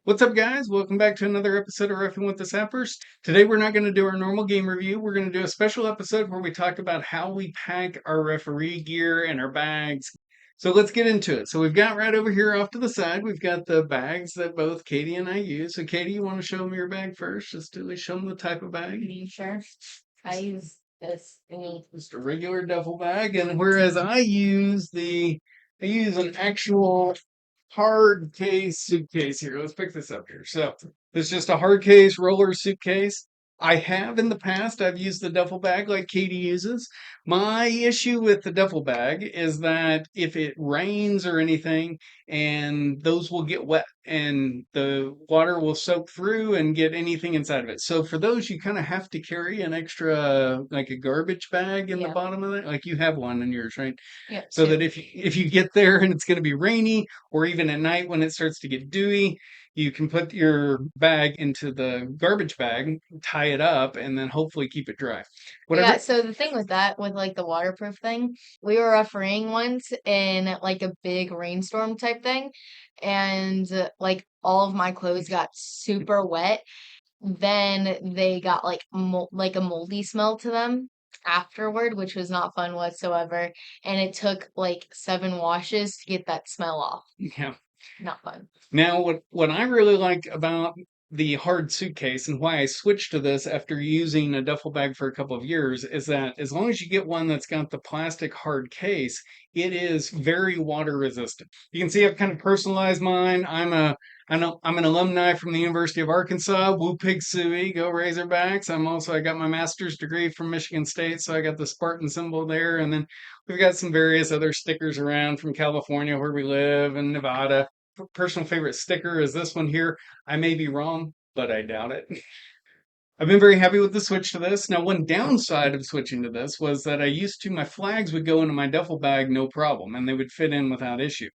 What's up, guys? Welcome back to another episode of Roughing with the Sappers. Today, we're not going to do our normal game review. We're going to do a special episode where we talk about how we pack our referee gear and our bags. So let's get into it. So we've got right over here off to the side, we've got the bags that both Katie and I use. So Katie, you want to show them your bag first? Just to show them the type of bag. Sure. I use this Just a regular duffel bag, and whereas I use an actual hard case suitcase here. Let's pick this up here. So this is just a hard case roller suitcase. I have in the past, I've used the duffel bag like Katie uses. My issue with the duffel bag is that if it rains or anything, and those will get wet and the water will soak through and get anything inside of it. So for those, you kind of have to carry an extra, like a garbage bag in the Yeah. bottom of it. Like you have one in yours, right? Yeah. So that if you get there and it's going to be rainy, or even at night when it starts to get dewy, you can put your bag into the garbage bag, tie it up, and then hopefully keep it dry. Yeah, Whatever. so the thing with that, with like the waterproof thing, we were refereeing once in like a big rainstorm type thing, and like all of my clothes got super wet. Then they got like like a moldy smell to them afterward, which was not fun whatsoever. And it took like 7 washes to get that smell off. Yeah. Not fun. Now, what I really like about the hard suitcase and why I switched to this after using a duffel bag for a couple of years is that as long as you get one that's got the plastic hard case, it is very water resistant. You can see I've kind of personalized mine. I'm an alumni from the University of Arkansas. Woo Pig Sooie, go Razorbacks. I got my master's degree from Michigan State, so I got the Spartan symbol there. And then we've got some various other stickers around from California where we live and Nevada. Personal favorite sticker is this one here. I may be wrong, but I doubt it. I've been very happy with the switch to this. Now, one downside of switching to this was that my flags would go into my duffel bag no problem, and they would fit in without issue.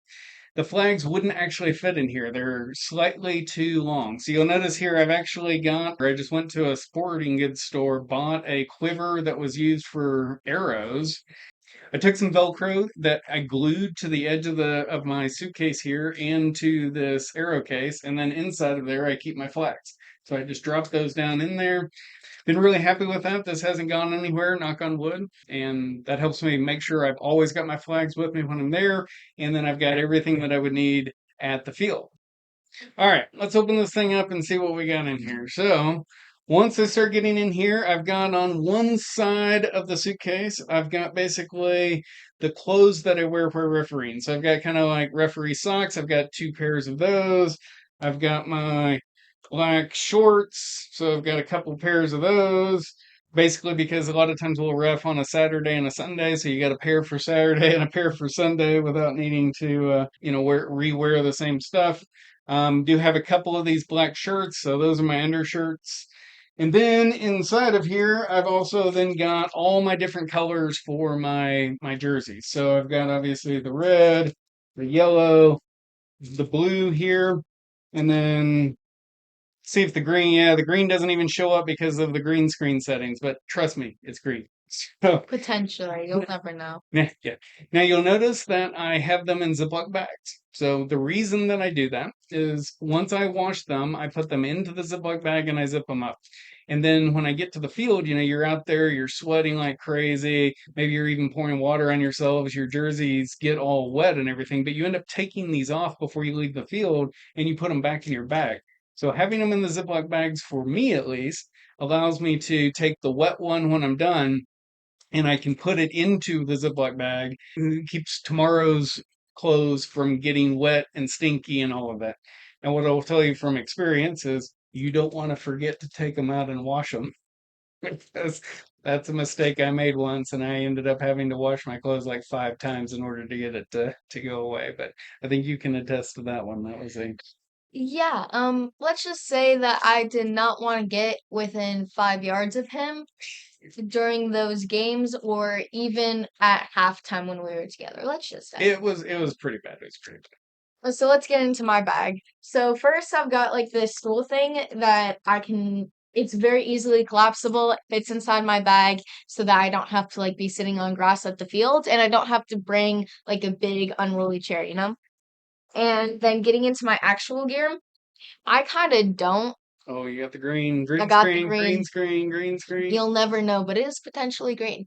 The flags wouldn't actually fit in here. They're slightly too long. So you'll notice here I just went to a sporting goods store, bought a quiver that was used for arrows. I took some Velcro that I glued to the edge of my suitcase here and to this arrow case, and then inside of there I keep my flags. So I just dropped those down in there. Been really happy with that. This hasn't gone anywhere, knock on wood, and that helps me make sure I've always got my flags with me when I'm there, and then I've got everything that I would need at the field. All right, let's open this thing up and see what we got in here. So, once I start getting in here, I've got on one side of the suitcase, I've got basically the clothes that I wear for refereeing. So, I've got kind of like referee socks, I've got two pairs of those. I've got my black shorts, so I've got a couple pairs of those. Basically, because a lot of times we'll ref on a Saturday and a Sunday, so you got a pair for Saturday and a pair for Sunday without needing to, rewear the same stuff. Do have a couple of these black shirts, so those are my undershirts. And then inside of here, I've also then got all my different colors for my jerseys. So I've got obviously the red, the yellow, the blue here, and then see if the green. Yeah, the green doesn't even show up because of the green screen settings, but trust me, it's green. So Potentially, you'll never know. yeah, yeah. Now you'll notice that I have them in Ziploc bags. So the reason that I do that is once I wash them, I put them into the Ziploc bag and I zip them up. And then when I get to the field, you're out there, you're sweating like crazy. Maybe you're even pouring water on yourselves. Your jerseys get all wet and everything, but you end up taking these off before you leave the field and you put them back in your bag. So having them in the Ziploc bags, for me at least, allows me to take the wet one when I'm done and I can put it into the Ziploc bag. It keeps tomorrow's clothes from getting wet and stinky and all of that. And what I'll tell you from experience is you don't want to forget to take them out and wash them because that's a mistake I made once, and I ended up having to wash my clothes like 5 times in order to get it to go away. But I think you can attest to that one. That was a Yeah, let's just say that I did not want to get within 5 yards of him during those games or even at halftime when we were together. Let's just say. it was pretty bad. It was pretty bad. So let's get into my bag. So first I've got like this stool thing that it's very easily collapsible. It fits inside my bag so that I don't have to like be sitting on grass at the field and I don't have to bring like a big unruly chair, you know? And then getting into my actual gear. I kind of don't. Oh, you got the green, I green got the screen, green green. screen, green screen. You'll never know, but it is potentially green.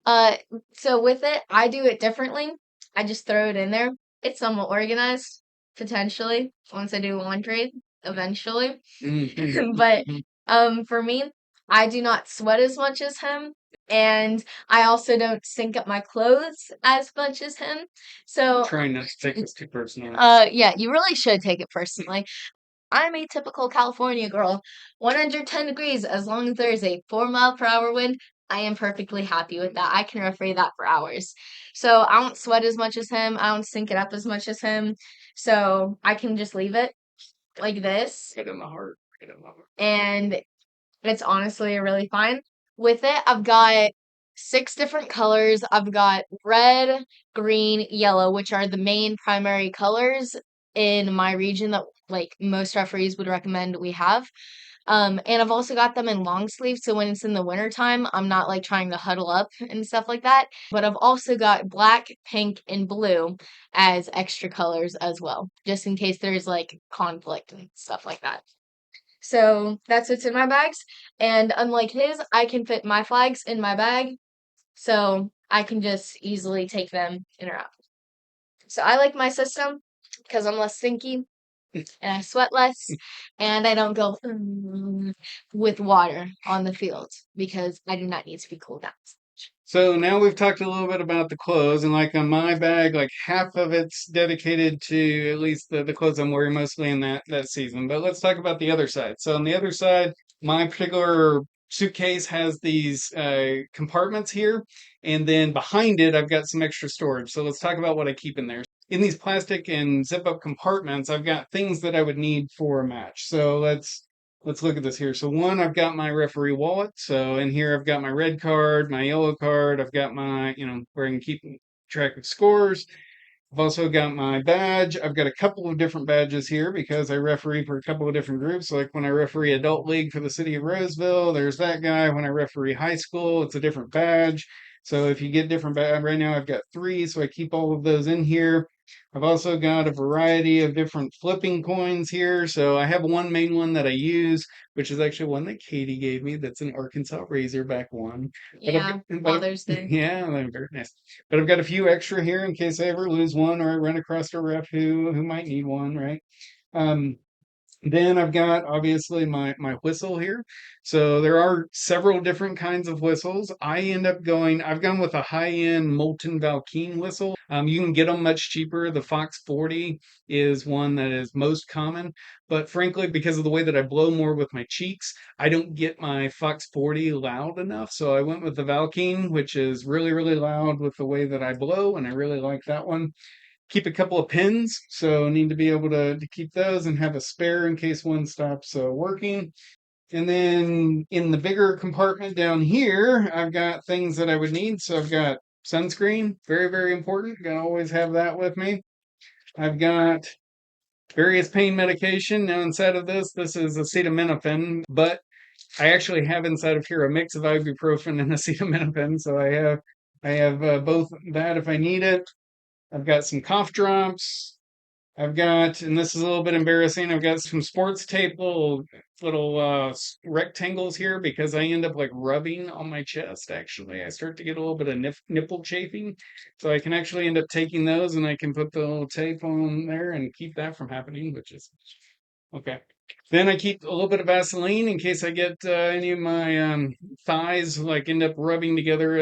Uh, so with it, I do it differently. I just throw it in there. It's somewhat organized, potentially, once I do laundry, eventually. But Mhm. for me, I do not sweat as much as him, and I also don't stink up my clothes as much as him. So, Trying not to take this too personally. yeah, you really should take it personally. I'm a typical California girl. 110 degrees, as long as there's a 4 mile per hour wind, I am perfectly happy with that. I can referee that for hours. So I don't sweat as much as him. I don't stink it up as much as him. So I can just leave it like this. Get in the heart. Get in the heart. And it's honestly really fine. With it, I've got 6 different colors. I've got red, green, yellow, which are the main primary colors in my region that like most referees would recommend we have. And I've also got them in long sleeves, so when it's in the wintertime, I'm not like trying to huddle up and stuff like that. But I've also got black, pink, and blue as extra colors as well, just in case there's like conflict and stuff like that. So that's what's in my bags. And unlike his, I can fit my flags in my bag, so I can just easily take them in or out. So I like my system because I'm less stinky and I sweat less and I don't go with water on the field because I do not need to be cooled down. So now we've talked a little bit about the clothes, and like on my bag, like half of it's dedicated to at least the clothes I'm wearing mostly in that season. But let's talk about the other side. So on the other side, my particular suitcase has these compartments here, and then behind it, I've got some extra storage. So let's talk about what I keep in there. In these plastic and zip up compartments, I've got things that I would need for a match. So let's look at this here. So one, I've got my referee wallet. So in here, I've got my red card, my yellow card. I've got my, where I can keep track of scores. I've also got my badge. I've got a couple of different badges here because I referee for a couple of different groups. Like when I referee adult league for the city of Roseville, there's that guy. When I referee high school, it's a different badge. So if you get different badge, right now I've got three, so I keep all of those in here. I've also got a variety of different flipping coins here. So I have one main one that I use, which is actually one that Katie gave me. That's an Arkansas Razorback one. Yeah, Father's Day. Yeah, they're very nice. But I've got a few extra here in case I ever lose one or I run across a ref who might need one, right? Um, then I've got obviously my whistle here. So there are several different kinds of whistles. I've gone with a high-end Molten Valkene whistle. You can get them much cheaper. The Fox 40 is one that is most common, but frankly, because of the way that I blow more with my cheeks, I don't get my Fox 40 loud enough. So I went with the Valkene, which is really, really loud with the way that I blow, and I really like that one. Keep a couple of pins, so need to be able to keep those and have a spare in case one stops working. And then in the bigger compartment down here, I've got things that I would need. So I've got sunscreen, very, very important. Gonna always have that with me. I've got various pain medication. Now inside of this is acetaminophen, but I actually have inside of here a mix of ibuprofen and acetaminophen. So I have both that if I need it. I've got some cough drops. I've got, and this is a little bit embarrassing, I've got some sports tape, little rectangles here because I end up like rubbing on my chest. Actually, I start to get a little bit of nipple chafing, so I can actually end up taking those and I can put the little tape on there and keep that from happening, which is okay. Then I keep a little bit of Vaseline in case I get any of my thighs like end up rubbing together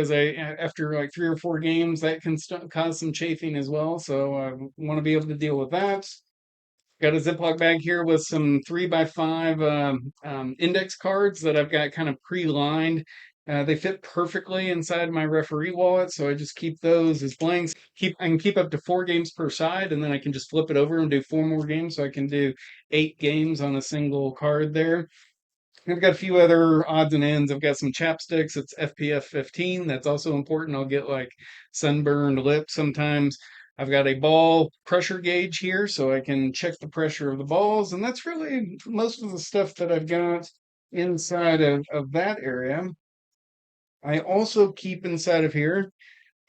after like 3 or 4 games. That can cause some chafing as well. So I want to be able to deal with that. Got a Ziploc bag here with some 3x5 index cards that I've got kind of pre-lined. They fit perfectly inside my referee wallet, so I just keep those as blanks. I can keep up to 4 games per side, and then I can just flip it over and do 4 more games. So I can do 8 games on a single card there. I've got a few other odds and ends. I've got some chapsticks. It's FPF 15. That's also important. I'll get like sunburned lips sometimes. I've got a ball pressure gauge here so I can check the pressure of the balls. And that's really most of the stuff that I've got inside of that area. I also keep inside of here,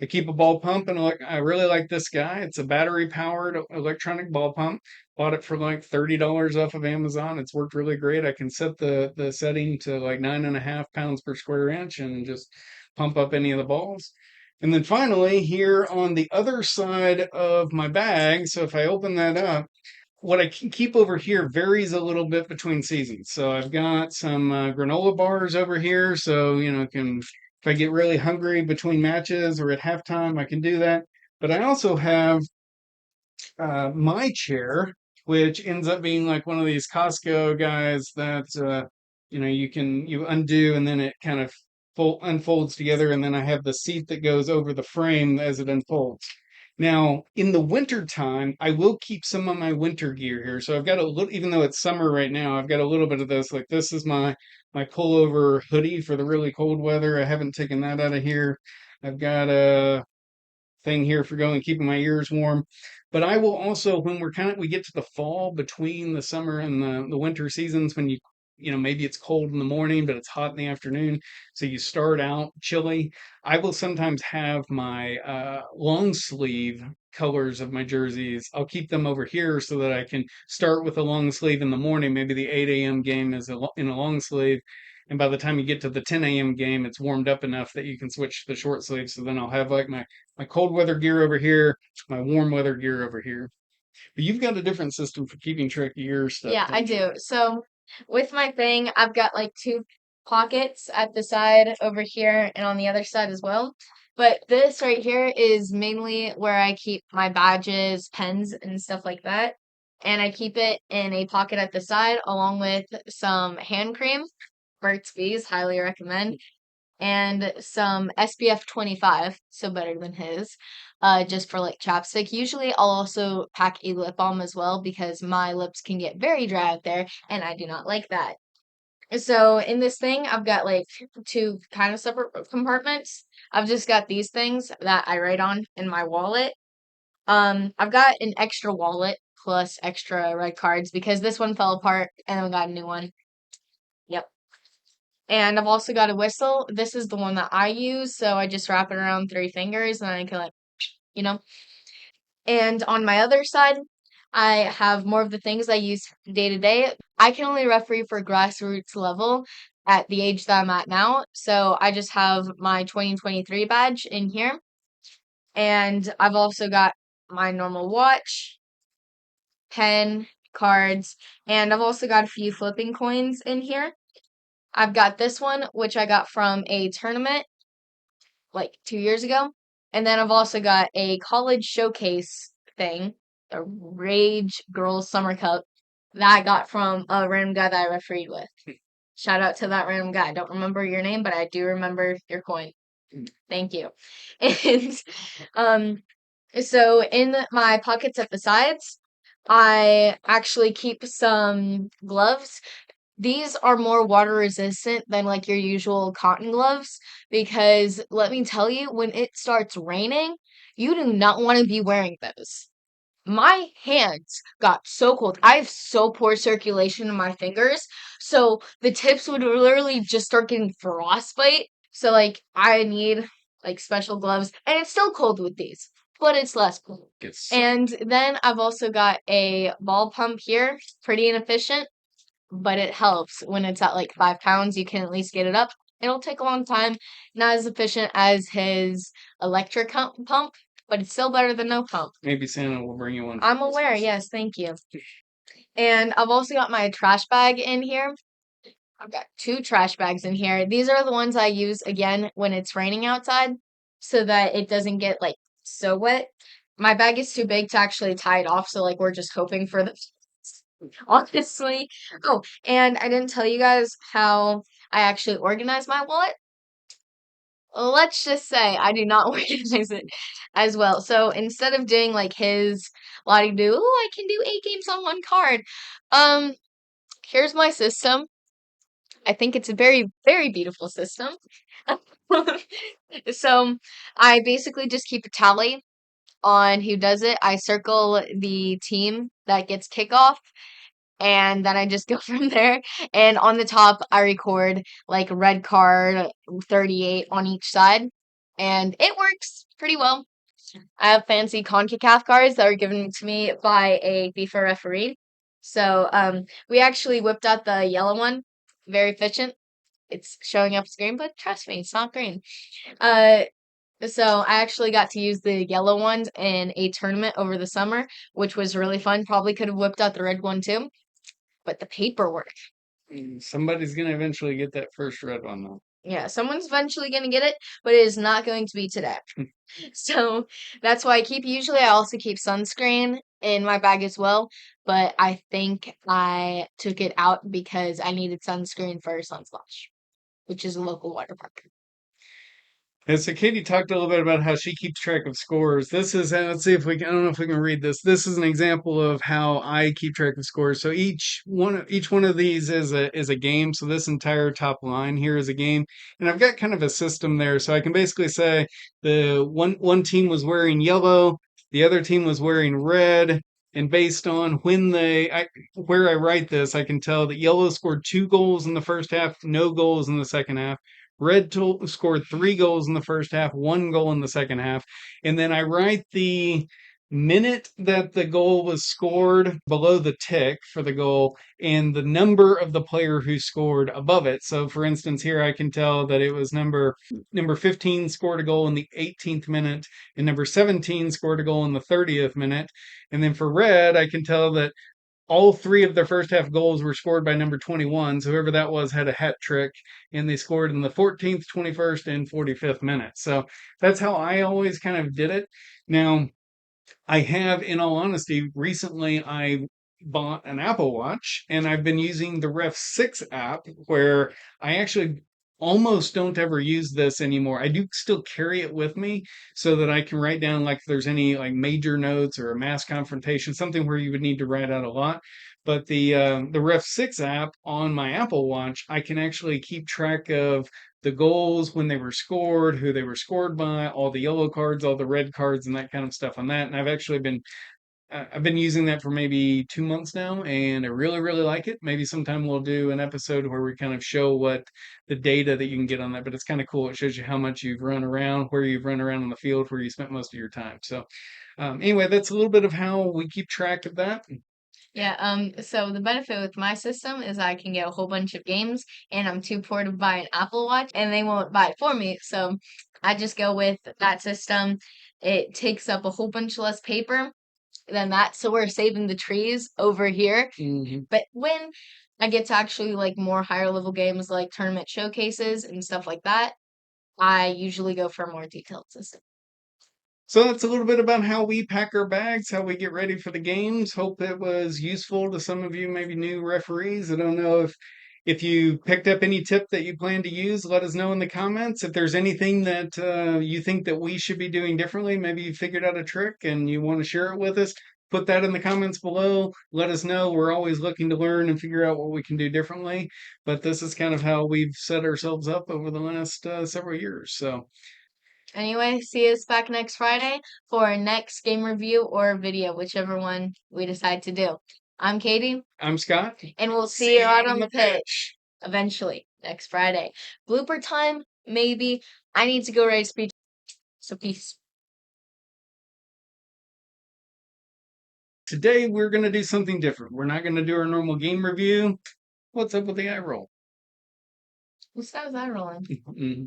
I keep a ball pump, and I really like this guy. It's a battery powered electronic ball pump. Bought it for like $30 off of Amazon. It's worked really great. I can set the setting to like 9.5 pounds per square inch and just pump up any of the balls. And then finally, here on the other side of my bag, so if I open that up, what I can keep over here varies a little bit between seasons. So I've got some granola bars over here. So, can if I get really hungry between matches or at halftime, I can do that. But I also have my chair, which ends up being like one of these Costco guys that you undo and then it kind of unfolds together, and then I have the seat that goes over the frame as it unfolds. Now, in the winter time, I will keep some of my winter gear here. So I've got a little, even though it's summer right now, I've got a little bit of this. Like this is my pullover hoodie for the really cold weather. I haven't taken that out of here. I've got a thing here for going, keeping my ears warm. But I will also, when we get to the fall between the summer and the winter seasons, when maybe it's cold in the morning, but it's hot in the afternoon. So you start out chilly. I will sometimes have my long sleeve colors of my jerseys. I'll keep them over here so that I can start with a long sleeve in the morning. Maybe the 8 a.m. game is in a long sleeve. And by the time you get to the 10 a.m. game, it's warmed up enough that you can switch to the short sleeve. So then I'll have like my cold weather gear over here, my warm weather gear over here. But you've got a different system for keeping track of your stuff, Yeah, I don't you? do. So with my thing, I've got like two pockets at the side over here and on the other side as well. But this right here is mainly where I keep my badges, pens, and stuff like that. And I keep it in a pocket at the side along with some hand cream. Burt's Bees, highly recommend, and some SPF 25, so better than his, just for like chapstick. Usually, I'll also pack a lip balm as well because my lips can get very dry out there, and I do not like that. So, in this thing, I've got like two kind of separate compartments. I've just got these things that I write on in my wallet. I've got an extra wallet plus extra red cards because this one fell apart and I got a new one. Yep. And I've also got a whistle. This is the one that I use, so I just wrap it around three fingers and I can like, you know. And on my other side, I have more of the things I use day to day. I can only referee for grassroots level at the age that I'm at now, so I just have my 2023 badge in here. And I've also got my normal watch, pen, cards, and I've also got a few flipping coins in here. I've got this one, which I got from a tournament like 2 years ago. And then I've also got a college showcase thing, a Rage Girls Summer Cup that I got from a random guy that I refereed with. Shout out to that random guy. I don't remember your name, but I do remember your coin. Thank you. And um so in my pockets at the sides, I actually keep some gloves. These are more water resistant than like your usual cotton gloves because let me tell you, when it starts raining, you do not want to be wearing those. My hands got so cold. I have so poor circulation in my fingers, so the tips would literally just start getting frostbite. So like I need like special gloves, and it's still cold with these, but it's less cold. And then I've also got a ball pump here, pretty inefficient, but it helps when it's at like 5 pounds. You can at least get it up. It'll take a long time, not as efficient as his electric pump, but it's still better than no pump. Maybe Santa will bring you one. I'm aware, yes, thank you. And I've also got my trash bag in here. I've got two trash bags in here. These are the ones I use again when it's raining outside so that it doesn't get like so wet. My bag is too big to actually tie it off, so like we're just hoping for the honestly. Oh, and I didn't tell you guys how I actually organize my wallet. Let's just say I do not organize it as well. So instead of doing like his Lottie do, oh, I can do 8 games on one card. Um, here's my system. I think it's a very, very beautiful system. So I basically just keep a tally on who does it. I circle the team that gets kickoff, and then I just go from there. And on the top, I record like red card 38 on each side, and it works pretty well. I have fancy CONCACAF cards that were given to me by a FIFA referee. So we actually whipped out the yellow one. Very efficient. It's showing up screen, but trust me, it's not green. Uh, so I actually got to use the yellow ones in a tournament over the summer, which was really fun. Probably could have whipped out the red one too, but the paperwork. Somebody's gonna eventually get that first red one though. Yeah, someone's eventually gonna get it, but it is not going to be today. So that's why I also keep sunscreen in my bag as well. But I think I took it out because I needed sunscreen for Sunsplash, which is a local water park. And so Katie talked a little bit about how she keeps track of scores. This is, let's see if we can, I don't know if we can read this. This is an example of how I keep track of scores. So each one of these is a game. So this entire top line here is a game. And I've got kind of a system there. So I can basically say the one team was wearing yellow, the other team was wearing red. And based on where I write this, I can tell that yellow scored 2 goals in the first half, no goals in the second half. Scored 3 goals in the first half, 1 goal in the second half. And then I write the minute that the goal was scored below the tick for the goal and the number of the player who scored above it. So for instance, here I can tell that it was number 15 scored a goal in the 18th minute and number 17 scored a goal in the 30th minute. And then for red, I can tell that all three of their first half goals were scored by number 21. So whoever that was had a hat trick, and they scored in the 14th, 21st, and 45th minute. So that's how I always kind of did it. Now, I have, in all honesty, recently I bought an Apple Watch and I've been using the Ref 6 app where I actually almost don't ever use this anymore. I do still carry it with me so that I can write down like if there's any like major notes or a mass confrontation, something where you would need to write out a lot. But the Ref 6 app on my Apple Watch, I can actually keep track of the goals when they were scored, who they were scored by, all the yellow cards, all the red cards, and that kind of stuff on that. And I've been using that for maybe 2 months now, and I really really like it. Maybe sometime we'll do an episode where we kind of show what the data that you can get on that. But it's kind of cool. It shows you how much you've run around, where you've run around on the field, where you spent most of your time. So anyway, that's a little bit of how we keep track of that. Yeah, so the benefit with my system is I can get a whole bunch of games and I'm too poor to buy an Apple Watch and they won't buy it for me. So I just go with that system. It takes up a whole bunch less paper than that. So we're saving the trees over here. But when I get to actually like more higher level games like tournament showcases and stuff like that, I usually go for a more detailed system. So that's a little bit about how we pack our bags, how we get ready for the games. Hope it was useful to some of you, maybe new referees. I don't know if you picked up any tip that you plan to use. Let us know in the comments. If there's anything that you think that we should be doing differently, maybe you figured out a trick and you want to share it with us. Put that in the comments below. Let us know. We're always looking to learn and figure out what we can do differently. But this is kind of how we've set ourselves up over the last several years. So. Anyway, see us back next Friday for our next game review or video, whichever one we decide to do. I'm Katie. I'm Scott. And we'll see you out on the pitch eventually next Friday. Blooper time, maybe. I need to go write a speech. So peace. Today we're going to do something different. We're not going to do our normal game review. What's up with the eye roll? What's that was I rolling? Mm-hmm.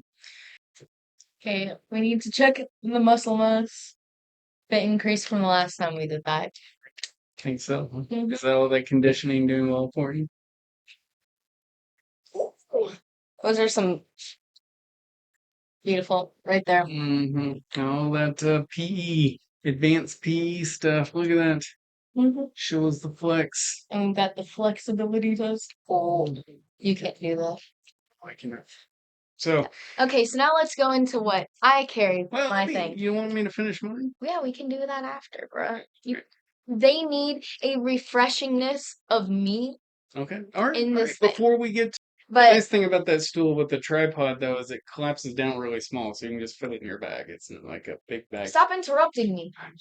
Okay, we need to check the muscle mass. Bit increased from the last time we did that. Think so. Is that all that conditioning doing well for you? Those are some beautiful right there. Mm-hmm. All that PE, advanced PE stuff. Look at that. Shows the flex. And we've got the flexibility test. Oh, you can't do that. I cannot. So. Okay, so now let's go into what I carry my thing. You want me to finish mine? Yeah, we can do that after, bro. They need a refreshingness of me. Okay. All right. In this thing. Before we get. The nice thing about that stool with the tripod, though, is it collapses down really small, so you can just fit it in your bag. It's not like a big bag. Stop interrupting me. I'm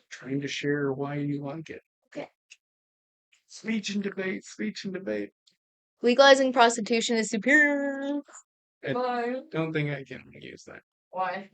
trying to share why you like it. Okay. Speech and debate, speech and debate. Legalizing prostitution is superior. I don't think I can use that. Why?